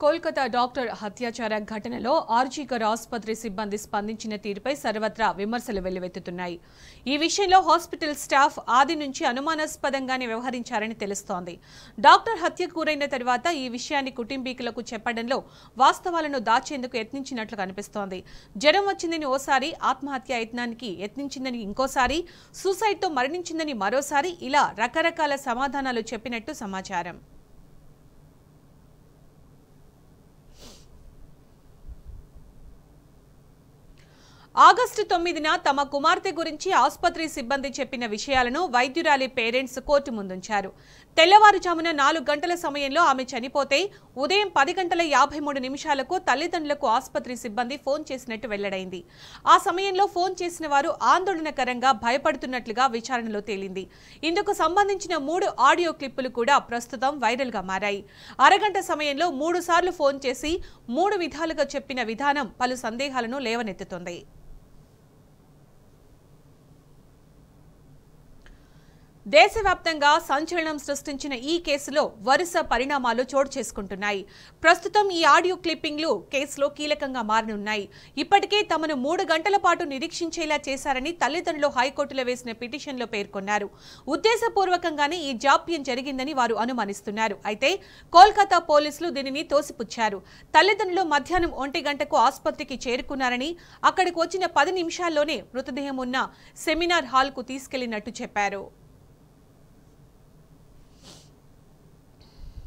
Kolkata doctor హత్యాచార ఘటనలో ఆర్జీకర్ ఆసుపత్రి సిబ్బంది స్పందించిన తీరుపై సర్వత్రా విమర్శలు వెల్లువెత్తుతున్నాయి. ఈ విషయంలో హాస్పిటల్ స్టాఫ్ ఆది నుంచి అనుమానాస్పదంగానే వ్యవహరించారని తెలుస్తోంది. డాక్టర్ హత్యకు గురైన తర్వాత ఈ విషయాన్ని కుటుంబీకులకు చెప్పడంలో వాస్తవాలను దాచేందుకు యత్నించినట్లు కనిపిస్తోంది. జ్వరం వచ్చిందని ఓసారి, ఆత్మహత్య యత్నానికి యత్నించిందని ఇంకోసారి, సూసైడ్తో మరణించిందని మరోసారి ఇలా రకరకాల సమాధానాలు చెప్పినట్టు సమాచారం. ఆగస్టు 9న తమ కుమార్తె గురించి ఆసుపత్రి సిబ్బంది చెప్పిన విషయాలను వైద్యురాలి పేరెంట్స్ కోర్టు ముందుంచారు. తెల్లవారుజామున 4 గంటల సమయంలో ఆమె చనిపోతే ఉదయం 10 గంటల 53 నిమిషాలకు తల్లిదండ్రులకు ఆసుపత్రి సిబ్బంది ఫోన్ చేసినట్టు వెల్లడైంది. ఆ సమయంలో ఫోన్ చేసిన వారు ఆందోళనకరంగా భయపడుతున్నట్లుగా విచారణలో తేలింది. ఇందుకు సంబంధించిన 3 ఆడియో క్లిప్పులు కూడా ప్రస్తుతం వైరల్గా మారాయి. అరగంట సమయంలో 3 సార్లు ఫోన్ చేసి 3 విధాలుగా చెప్పిన విధానం పలు సందేహాలను లేవనెత్తుతోంది. దేశవ్యాప్తంగా సంచలనం సృష్టించిన ఈ కేసులో వరుస పరిణామాలు చోటు చేసుకుంటున్నాయి. ప్రస్తుతం ఈ ఆడియో క్లిప్పింగ్లు కేసులో కీలకంగా మారనున్నాయి. ఇప్పటికే తమను 3 గంటల పాటు నిరీక్షించేలా చేశారని తల్లిదండ్రులు హైకోర్టులో వేసిన పిటిషన్లో పేర్కొన్నారు. ఉద్దేశపూర్వకంగానే ఈ జాప్యం జరిగిందని వారు అనుమానిస్తున్నారు. అయితే కోల్కతా పోలీసులు దీనిని తోసిపుచ్చారు. తల్లిదండ్రులు మధ్యాహ్నం 1 గంటకు ఆసుపత్రికి చేరుకున్నారని, అక్కడికి వచ్చిన 10 నిమిషాల్లోనే మృతదేహం ఉన్న సెమినార్ హాల్కు తీసుకెళ్లినట్టు చెప్పారు.